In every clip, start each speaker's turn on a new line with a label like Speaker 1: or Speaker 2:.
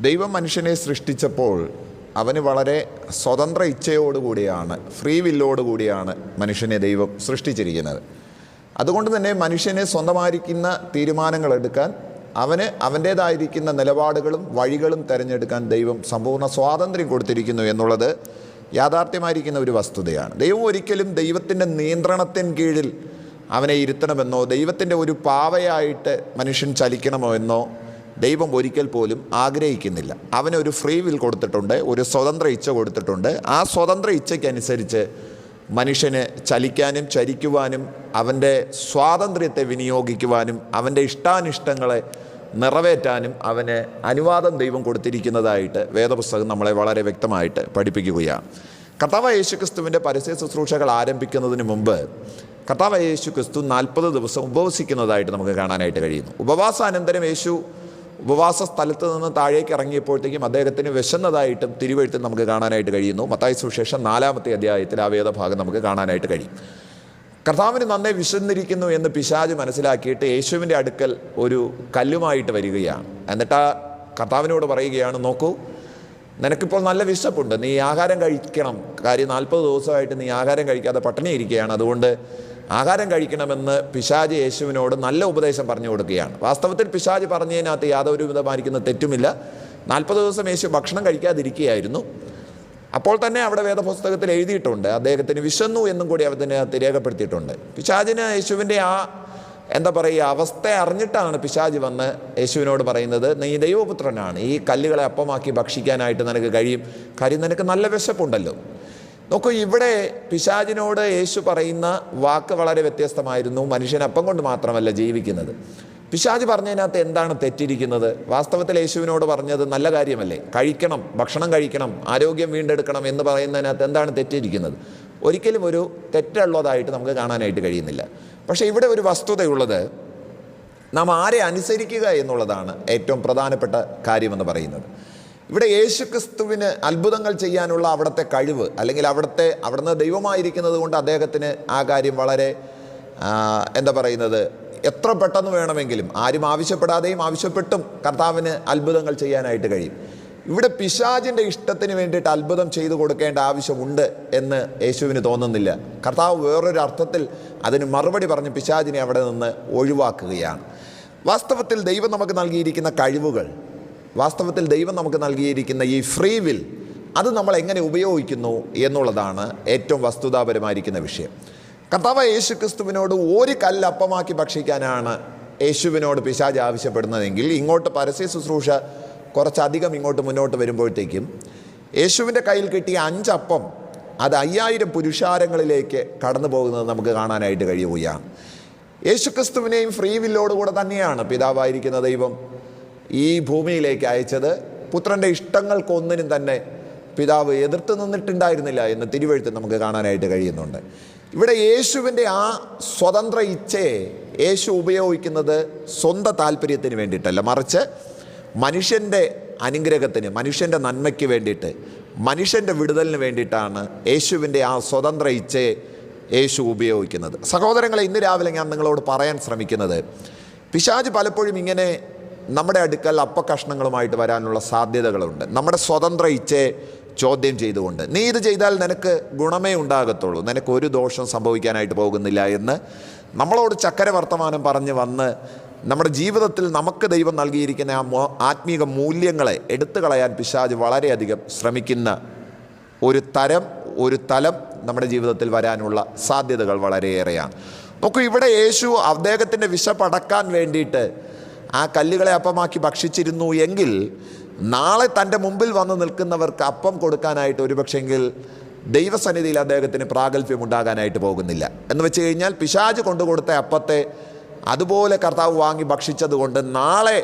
Speaker 1: ദൈവം മനുഷ്യനെ സൃഷ്ടിച്ചപ്പോൾ അവന് വളരെ സ്വതന്ത്ര ഇച്ഛയോടുകൂടിയാണ്, ഫ്രീ വില്ലോടുകൂടിയാണ് മനുഷ്യനെ ദൈവം സൃഷ്ടിച്ചിരിക്കുന്നത്. അതുകൊണ്ട് തന്നെ മനുഷ്യനെ സ്വന്തമായിരിക്കുന്ന തീരുമാനങ്ങൾ എടുക്കാൻ, അവന് അവൻ്റേതായിരിക്കുന്ന നിലപാടുകളും വഴികളും തിരഞ്ഞെടുക്കാൻ ദൈവം സമ്പൂർണ്ണ സ്വാതന്ത്ര്യം കൊടുത്തിരിക്കുന്നു എന്നുള്ളത് യാഥാർത്ഥ്യമായിരിക്കുന്ന ഒരു വസ്തുതയാണ്. ദൈവം ഒരിക്കലും ദൈവത്തിൻ്റെ നിയന്ത്രണത്തിന് കീഴിൽ അവനെ ഇരുത്തണമെന്നോ ദൈവത്തിൻ്റെ ഒരു പാവയായിട്ട് മനുഷ്യൻ ചലിക്കണമോ എന്നോ ദൈവം ഒരിക്കൽ പോലും ആഗ്രഹിക്കുന്നില്ല. അവനൊരു ഫ്രീ വിൽ കൊടുത്തിട്ടുണ്ട്, ഒരു സ്വതന്ത്ര ഇച്ഛ കൊടുത്തിട്ടുണ്ട്. ആ സ്വതന്ത്ര ഇച്ഛയ്ക്കനുസരിച്ച് മനുഷ്യന് ചലിക്കാനും ചരിക്കുവാനും അവൻ്റെ സ്വാതന്ത്ര്യത്തെ വിനിയോഗിക്കുവാനും അവൻ്റെ ഇഷ്ടാനിഷ്ടങ്ങളെ നിറവേറ്റാനും അവന് അനുവാദം ദൈവം കൊടുത്തിരിക്കുന്നതായിട്ട് വേദപുസ്തകം നമ്മളെ വളരെ വ്യക്തമായിട്ട് പഠിപ്പിക്കുകയാണ്. കർത്താവായ യേശുക്രിസ്തുവിൻ്റെ പരസ്യ ശുശ്രൂഷകൾ ആരംഭിക്കുന്നതിന് മുമ്പ് കർത്താവായ യേശുക്രിസ്തു 40 ദിവസം ഉപവസിക്കുന്നതായിട്ട് നമുക്ക് കാണാനായിട്ട് കഴിയുന്നു. ഉപവാസാനന്തരം യേശു ഉപവാസ സ്ഥലത്ത് നിന്ന് താഴേക്ക് ഇറങ്ങിയപ്പോഴത്തേക്കും അദ്ദേഹത്തിന് വിശന്നതായിട്ടും തിരുവെഴുത്തിൽ നമുക്ക് കാണാനായിട്ട് കഴിയുന്നു. മത്തായി സുവിശേഷം 4-ാമത്തെ അധ്യായത്തിൽ ആ വേദഭാഗം നമുക്ക് കാണാനായിട്ട് കഴിയും. കർത്താവിന് നന്നേ വിശന്നിരിക്കുന്നു എന്ന് പിശാച് മനസ്സിലാക്കിയിട്ട് യേശുവിൻ്റെ അടുക്കൽ ഒരു കല്ലുമായിട്ട് വരികയാണ്. എന്നിട്ട് ആ കർത്താവിനോട് പറയുകയാണ്, നോക്കൂ, നിനക്കിപ്പോൾ നല്ല വിശപ്പുണ്ട്, നീ ആഹാരം കഴിക്കണം. കാര്യം 40 ദിവസമായിട്ട് നീ ആഹാരം കഴിക്കാതെ പട്ടിണി ഇരിക്കുകയാണ്, അതുകൊണ്ട് ആഹാരം കഴിക്കണമെന്ന് പിശാച് യേശുവിനോട് നല്ല ഉപദേശം പറഞ്ഞു കൊടുക്കുകയാണ്. വാസ്തവത്തിൽ പിശാച് പറഞ്ഞതിനകത്ത് യാതൊരു വിധമായിരിക്കുന്ന തെറ്റുമില്ല. 40 ദിവസം യേശു ഭക്ഷണം കഴിക്കാതിരിക്കുകയായിരുന്നു. അപ്പോൾ തന്നെ അവിടെ വേദപുസ്തകത്തിൽ എഴുതിയിട്ടുണ്ട്, അദ്ദേഹത്തിന് വിശന്നു എന്നും കൂടി അതിനകത്ത് രേഖപ്പെടുത്തിയിട്ടുണ്ട്. പിശാചിന് യേശുവിൻ്റെ ആ അവസ്ഥ അറിഞ്ഞിട്ടാണ് പിശാച് വന്ന് യേശുവിനോട് പറയുന്നത്, നീ ദൈവപുത്രനാണ്, ഈ കല്ലുകളെ അപ്പമാക്കി ഭക്ഷിക്കാനായിട്ട് നിനക്ക് കഴിയും, കാര്യം നിനക്ക് നല്ല വിശപ്പുണ്ടല്ലോ. നോക്കൂ, ഇവിടെ പിശാചിനോട് യേശു പറയുന്ന വാക്ക് വളരെ വ്യത്യസ്തമായിരുന്നു. മനുഷ്യൻ അപ്പം കൊണ്ട് മാത്രമല്ല ജീവിക്കുന്നത്. പിശാച് പറഞ്ഞതിനകത്ത് എന്താണ് തെറ്റിരിക്കുന്നത്? വാസ്തവത്തിൽ യേശുവിനോട് പറഞ്ഞത് നല്ല കാര്യമല്ലേ, കഴിക്കണം, ഭക്ഷണം കഴിക്കണം, ആരോഗ്യം വീണ്ടെടുക്കണം എന്ന് പറയുന്നതിനകത്ത് എന്താണ് തെറ്റിരിക്കുന്നത്? ഒരിക്കലും ഒരു തെറ്റുള്ളതായിട്ട് നമുക്ക് കാണാനായിട്ട് കഴിയുന്നില്ല. പക്ഷേ ഇവിടെ ഒരു വസ്തുതയുള്ളത്, നാം ആരെ അനുസരിക്കുക എന്നുള്ളതാണ് ഏറ്റവും പ്രധാനപ്പെട്ട കാര്യമെന്ന് പറയുന്നത്. ഇവിടെ യേശുക്രിസ്തുവിന് അത്ഭുതങ്ങൾ ചെയ്യാനുള്ള അവിടുത്തെ കഴിവ്, അല്ലെങ്കിൽ അവിടുന്ന് ദൈവമായിരിക്കുന്നത് കൊണ്ട് അദ്ദേഹത്തിന് ആ കാര്യം വളരെ എത്ര പെട്ടെന്ന് വേണമെങ്കിലും ആരും ആവശ്യപ്പെടാതെയും ആവശ്യപ്പെട്ടും കർത്താവിന് അത്ഭുതങ്ങൾ ചെയ്യാനായിട്ട് കഴിയും. ഇവിടെ പിശാചിൻ്റെ ഇഷ്ടത്തിന് വേണ്ടിയിട്ട് അത്ഭുതം ചെയ്തു കൊടുക്കേണ്ട ആവശ്യമുണ്ട് എന്ന് യേശുവിന് തോന്നുന്നില്ല. കർത്താവ് വേറൊരു അർത്ഥത്തിൽ അതിന് മറുപടി പറഞ്ഞ് പിശാചിനെ അവിടെ നിന്ന് ഒഴിവാക്കുകയാണ്. വാസ്തവത്തിൽ ദൈവം നമുക്ക് നൽകിയിരിക്കുന്ന കഴിവുകൾ, വാസ്തവത്തിൽ ദൈവം നമുക്ക് നൽകിയിരിക്കുന്ന ഈ ഫ്രീ വിൽ, അത് നമ്മൾ എങ്ങനെ ഉപയോഗിക്കുന്നു എന്നുള്ളതാണ് ഏറ്റവും വസ്തുതാപരമായിരിക്കുന്ന വിഷയം. കർത്താവായ യേശുക്രിസ്തുവിനോട് ഒരു കല്ല് അപ്പമാക്കി ഭക്ഷിക്കാനാണ് യേശുവിനോട് പിശാച് ആവശ്യപ്പെടുന്നതെങ്കിൽ, ഇങ്ങോട്ട് പരസ്യ ശുശ്രൂഷ കുറച്ചധികം ഇങ്ങോട്ട് മുന്നോട്ട് വരുമ്പോഴത്തേക്കും യേശുവിൻ്റെ കയ്യിൽ കിട്ടിയ 5 അപ്പം അത് 5000 പുരുഷാരങ്ങളിലേക്ക് കടന്നു പോകുന്നത് നമുക്ക് കാണാനായിട്ട് കഴിയുകയാണ്. യേശുക്രിസ്തുവിനെയും ഫ്രീ വില്ലോടുകൂടെ തന്നെയാണ് പിതാവായിരിക്കുന്ന ദൈവം ഈ ഭൂമിയിലേക്ക് അയച്ചത്. പുത്രൻ്റെ ഇഷ്ടങ്ങൾക്കൊന്നിനും തന്നെ പിതാവ് എതിർത്ത് നിന്നിട്ടുണ്ടായിരുന്നില്ല എന്ന് തിരുവെഴുത്തിൽ നമുക്ക് കാണാനായിട്ട് കഴിയുന്നുണ്ട്. ഇവിടെ യേശുവിൻ്റെ ആ സ്വതന്ത്ര ഇച്ഛയെ യേശു ഉപയോഗിക്കുന്നത് സ്വന്തം താല്പര്യത്തിന് വേണ്ടിയിട്ടല്ല, മറിച്ച് മനുഷ്യൻ്റെ അനുഗ്രഹത്തിന്, മനുഷ്യൻ്റെ നന്മയ്ക്ക് വേണ്ടിയിട്ട്, മനുഷ്യൻ്റെ വിടുതലിന് വേണ്ടിയിട്ടാണ് യേശുവിൻ്റെ ആ സ്വതന്ത്ര ഇച്ഛയെ യേശു ഉപയോഗിക്കുന്നത്. സഹോദരങ്ങളെ, ഇന്ന് രാവിലെ ഞാൻ നിങ്ങളോട് പറയാൻ ശ്രമിക്കുന്നത്, പിശാച് പലപ്പോഴും ഇങ്ങനെ നമ്മുടെ അടുക്കൽ അപ്പക്കഷ്ണങ്ങളുമായിട്ട് വരാനുള്ള സാധ്യതകളുണ്ട്. നമ്മുടെ സ്വതന്ത്ര ഇച്ഛയെ ചോദ്യം ചെയ്തുകൊണ്ട്, നീ ഇത് ചെയ്താൽ നിനക്ക് ഗുണമേ ഉണ്ടാകത്തുള്ളൂ, നിനക്ക് ഒരു ദോഷം സംഭവിക്കാനായിട്ട് പോകുന്നില്ല എന്ന് നമ്മളോട് ചക്കര വർത്തമാനം പറഞ്ഞ് വന്ന് നമ്മുടെ ജീവിതത്തിൽ നമുക്ക് ദൈവം നൽകിയിരിക്കുന്ന ആ ആത്മീക മൂല്യങ്ങളെ എടുത്തു കളയാൻ പിശാച് വളരെയധികം ശ്രമിക്കുന്ന ഒരു തലം നമ്മുടെ ജീവിതത്തിൽ വരാനുള്ള സാധ്യതകൾ വളരെയേറെയാണ്. നോക്കൂ, ഇവിടെ യേശു അദ്ദേഹത്തിൻ്റെ വിശപ്പടക്കാൻ വേണ്ടിയിട്ട് ആ കല്ലുകളെ അപ്പമാക്കി ഭക്ഷിച്ചിരുന്നു എങ്കിൽ, നാളെ തൻ്റെ മുമ്പിൽ വന്ന് നിൽക്കുന്നവർക്ക് അപ്പം കൊടുക്കാനായിട്ട് ഒരുപക്ഷെങ്കിൽ ദൈവസന്നിധിയിൽ അദ്ദേഹത്തിന് പ്രാഗൽഭ്യം ഉണ്ടാകാനായിട്ട് പോകുന്നില്ല. എന്ന് വെച്ച് കഴിഞ്ഞാൽ പിശാച് കൊണ്ടുകൊടുത്ത അപ്പത്തെ അതുപോലെ കർത്താവ് വാങ്ങി ഭക്ഷിച്ചതുകൊണ്ട് നാളെ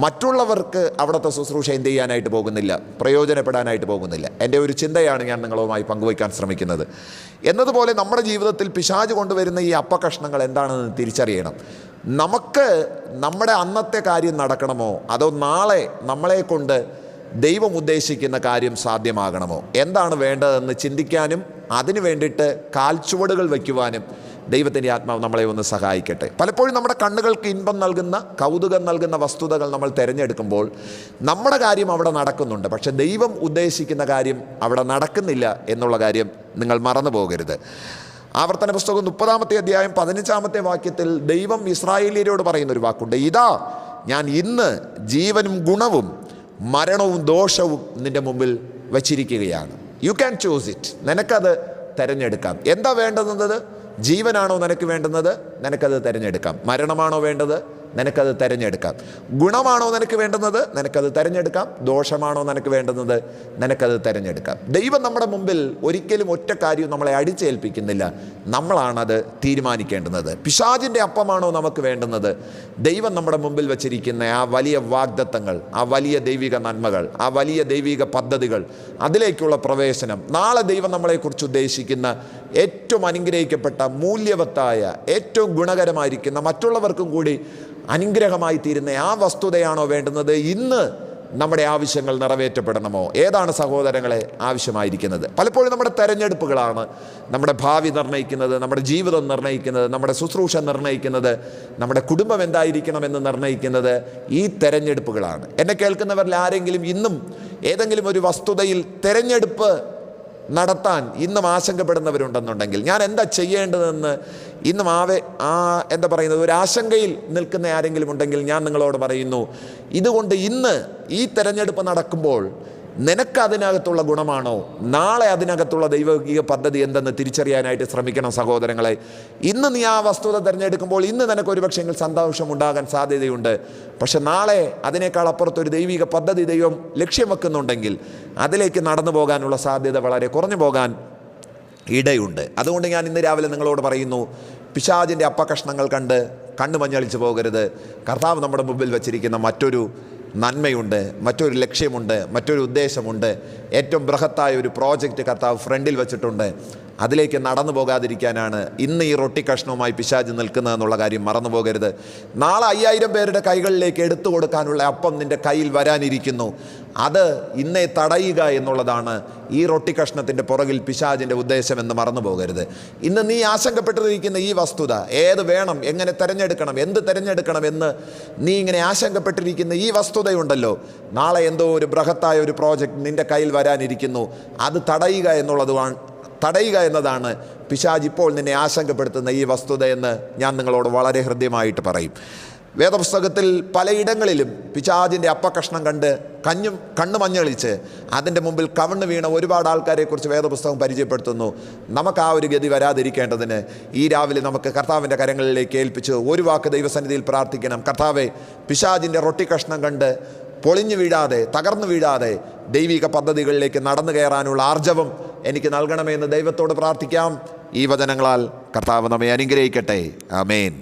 Speaker 1: മറ്റുള്ളവർക്ക് അവിടുത്തെ ശുശ്രൂഷ എന്ത് ചെയ്യാനായിട്ട് പോകുന്നില്ല, പ്രയോജനപ്പെടാനായിട്ട് പോകുന്നില്ല. എൻ്റെ ഒരു ചിന്തയാണ് ഞാൻ നിങ്ങളുമായി പങ്കുവയ്ക്കാൻ ശ്രമിക്കുന്നത്. എന്നതുപോലെ നമ്മുടെ ജീവിതത്തിൽ പിശാച് കൊണ്ടുവരുന്ന ഈ അപ്പക്കഷ്ണങ്ങൾ എന്താണെന്ന് തിരിച്ചറിയണം. നമുക്ക് നമ്മുടെ അന്നത്തെ കാര്യം നടക്കണമോ, അതോ നാളെ നമ്മളെ കൊണ്ട് ദൈവം ഉദ്ദേശിക്കുന്ന കാര്യം സാധ്യമാകണമോ, എന്താണ് വേണ്ടതെന്ന് ചിന്തിക്കാനും അതിനു വേണ്ടിയിട്ട് കാൽച്ചുവടുകൾ വയ്ക്കുവാനും ദൈവത്തിൻ്റെ ആത്മാവ് നമ്മളെ ഒന്ന് സഹായിക്കട്ടെ. പലപ്പോഴും നമ്മുടെ കണ്ണുകൾക്ക് ഇൻപം നൽകുന്ന, കൗതുകം നൽകുന്ന വസ്തുതകൾ നമ്മൾ തിരഞ്ഞെടുക്കുമ്പോൾ നമ്മുടെ കാര്യം അവിടെ നടക്കുന്നുണ്ട്, പക്ഷെ ദൈവം ഉദ്ദേശിക്കുന്ന കാര്യം അവിടെ നടക്കുന്നില്ല എന്നുള്ള കാര്യം നിങ്ങൾ മറന്നു പോകരുത്. ആവർത്തന പുസ്തകം 30-ാമത്തെ അധ്യായം 15-ാമത്തെ വാക്യത്തിൽ ദൈവം ഇസ്രായേലിയരോട് പറയുന്നൊരു വാക്കുണ്ട്. ഇതാ ഞാൻ ഇന്ന് ജീവനും ഗുണവും മരണവും ദോഷവും നിൻ്റെ മുമ്പിൽ വച്ചിരിക്കുകയാണ്. You can choose it. നിനക്കത് തിരഞ്ഞെടുക്കാം. എന്താ വേണ്ടുന്നത്? ജീവനാണോ നിനക്ക് വേണ്ടുന്നത്? നിനക്കത് തിരഞ്ഞെടുക്കാം. മരണമാണോ വേണ്ടത്? നിനക്കത് തിരഞ്ഞെടുക്കാം. ഗുണമാണോ നിനക്ക് വേണ്ടുന്നത്? നിനക്കത് തിരഞ്ഞെടുക്കാം. ദോഷമാണോ നിനക്ക് വേണ്ടുന്നത്? നിനക്കത് തിരഞ്ഞെടുക്കാം. ദൈവം നമ്മുടെ മുമ്പിൽ ഒരിക്കലും ഒറ്റ കാര്യവും നമ്മളെ അടിച്ചേൽപ്പിക്കുന്നില്ല. നമ്മളാണത് തീരുമാനിക്കേണ്ടുന്നത്. പിശാചിൻ്റെ അപ്പമാണോ നമുക്ക് വേണ്ടുന്നത്? ദൈവം നമ്മുടെ മുമ്പിൽ വച്ചിരിക്കുന്ന ആ വലിയ വാഗ്ദത്തങ്ങൾ, ആ വലിയ ദൈവിക നന്മകൾ, ആ വലിയ ദൈവിക പദ്ധതികൾ, അതിലേക്കുള്ള പ്രവേശനം, നാളെ ദൈവം നമ്മളെക്കുറിച്ച് ഉദ്ദേശിക്കുന്ന ഏറ്റവും അനുഗ്രഹിക്കപ്പെട്ട, മൂല്യവത്തായ, ഏറ്റവും ഗുണകരമായിരിക്കുന്ന, മറ്റുള്ളവർക്കും കൂടി അനുഗ്രഹമായി തീരുന്ന ആ വസ്തുതയാണോ വേണ്ടുന്നത്? ഇന്ന് നമ്മുടെ ആവശ്യങ്ങൾ നിറവേറ്റപ്പെടണമോ? ഏതാണ് സഹോദരങ്ങളെ ആവശ്യമായിരിക്കുന്നത്? പലപ്പോഴും നമ്മുടെ തെരഞ്ഞെടുപ്പുകളാണ് നമ്മുടെ ഭാവി നിർണ്ണയിക്കുന്നത്, നമ്മുടെ ജീവിതം നിർണ്ണയിക്കുന്നത്, നമ്മുടെ ശുശ്രൂഷ നിർണ്ണയിക്കുന്നത്, നമ്മുടെ കുടുംബം എന്തായിരിക്കണമെന്ന് നിർണ്ണയിക്കുന്നത് ഈ തെരഞ്ഞെടുപ്പുകളാണ്. എന്നെ കേൾക്കുന്നവരിൽ ആരെങ്കിലും ഇന്നും ഏതെങ്കിലും ഒരു വസ്തുതയിൽ തെരഞ്ഞെടുപ്പ് നടത്താൻ ഇന്നും ആശങ്കപ്പെടുന്നവരുണ്ടെന്നുണ്ടെങ്കിൽ, ഞാൻ എന്താ ചെയ്യേണ്ടതെന്ന് ഇന്നും എന്താ പറയുന്നത്, ഒരു ആശങ്കയിൽ നിൽക്കുന്ന ആരെങ്കിലും ഉണ്ടെങ്കിൽ ഞാൻ നിങ്ങളോട് പറയുന്നു, ഇതുകൊണ്ട് ഇന്ന് ഈ തെരഞ്ഞെടുപ്പ് നടക്കുമ്പോൾ നിനക്ക് അതിനകത്തുള്ള ഗുണമാണോ, നാളെ അതിനകത്തുള്ള ദൈവിക പദ്ധതി എന്തെന്ന് തിരിച്ചറിയാനായിട്ട് ശ്രമിക്കണം സഹോദരങ്ങളെ. ഇന്ന് നീ ആ വസ്തുത തിരഞ്ഞെടുക്കുമ്പോൾ ഇന്ന് നിനക്ക് ഒരുപക്ഷെ സന്തോഷം ഉണ്ടാകാൻ സാധ്യതയുണ്ട്. പക്ഷെ നാളെ അതിനേക്കാൾ അപ്പുറത്തൊരു ദൈവിക പദ്ധതി ദൈവം ലക്ഷ്യം വെക്കുന്നുണ്ടെങ്കിൽ അതിലേക്ക് നടന്നു പോകാനുള്ള സാധ്യത വളരെ കുറഞ്ഞു പോകാൻ ഇടയുണ്ട്. അതുകൊണ്ട് ഞാൻ ഇന്ന് രാവിലെ നിങ്ങളോട് പറയുന്നു, പിശാചിൻ്റെ അപ്പകഷ്ണങ്ങൾ കണ്ട് കണ്ണു മഞ്ഞളിച്ച് പോകരുത്. കർത്താവ് നമ്മുടെ മുമ്പിൽ വച്ചിരിക്കുന്ന മറ്റൊരു നന്മയുണ്ട്, മറ്റൊരു ലക്ഷ്യമുണ്ട്, മറ്റൊരു ഉദ്ദേശമുണ്ട്. ഏറ്റവും ബൃഹത്തായ ഒരു പ്രോജക്റ്റ് കർത്താവ് ഫ്രണ്ടിൽ വെച്ചിട്ടുണ്ട്. അതിലേക്ക് നടന്നു പോകാതിരിക്കാനാണ് ഇന്ന് ഈ റൊട്ടി കഷ്ണവുമായി പിശാച് നിൽക്കുന്നതെന്നുള്ള കാര്യം മറന്നു പോകരുത്. നാളെ 5000 പേരുടെ കൈകളിലേക്ക് എടുത്തു കൊടുക്കാനുള്ള അപ്പം നിൻ്റെ കയ്യിൽ വരാനിരിക്കുന്നു. അത് ഇന്നേ തടയുക എന്നുള്ളതാണ് ഈ റൊട്ടി കഷ്ണത്തിൻ്റെ പുറകിൽ പിശാചിൻ്റെ ഉദ്ദേശമെന്ന് മറന്നു പോകരുത്. ഇന്ന് നീ ആശങ്കപ്പെട്ടിരിക്കുന്ന ഈ വസ്തുത, ഏത് വേണം, എങ്ങനെ തിരഞ്ഞെടുക്കണം, എന്ത് തിരഞ്ഞെടുക്കണം എന്ന് നീ ഇങ്ങനെ ആശങ്കപ്പെട്ടിരിക്കുന്ന ഈ വസ്തുതയുണ്ടല്ലോ, നാളെ എന്തോ ഒരു ബൃഹത്തായ ഒരു പ്രോജക്റ്റ് നിൻ്റെ കയ്യിൽ വരാനിരിക്കുന്നു. അത് തടയുക എന്നതാണ് പിശാച് ഇപ്പോൾ നിന്നെ ആശങ്കപ്പെടുത്തുന്ന ഈ വസ്തുതയെന്ന് ഞാൻ നിങ്ങളോട് വളരെ ഹൃദ്യമായിട്ട് പറയും. വേദപുസ്തകത്തിൽ പലയിടങ്ങളിലും പിശാചിൻ്റെ അപ്പകഷ്ണം കണ്ട് കണ്ണു മഞ്ഞളിച്ച് അതിൻ്റെ മുമ്പിൽ കവണ്ണ് വീണ ഒരുപാട് ആൾക്കാരെക്കുറിച്ച് വേദപുസ്തകം പരിചയപ്പെടുത്തുന്നു. നമുക്ക് ആ ഒരു ഗതി വരാതിരിക്കേണ്ടതിന് ഈ രാവിലെ നമുക്ക് കർത്താവിൻ്റെ കരങ്ങളിലേക്ക് ഏൽപ്പിച്ച് ഒരു വാക്ക് ദൈവസന്നിധിയിൽ പ്രാർത്ഥിക്കണം. കർത്താവേ, പിശാചിൻ്റെ റൊട്ടി കഷ്ണം കണ്ട് പൊളിഞ്ഞു വീഴാതെ, തകർന്നു വീഴാതെ ദൈവിക പദ്ധതികളിലേക്ക് നടന്നു കയറാനുള്ള ആർജവം എനിക്ക് നൽകണമെന്ന് ദൈവത്തോട് പ്രാർത്ഥിക്കാം. ഈ വചനങ്ങളാൽ കർത്താവ് നമ്മെ അനുഗ്രഹിക്കട്ടെ. ആമേൻ.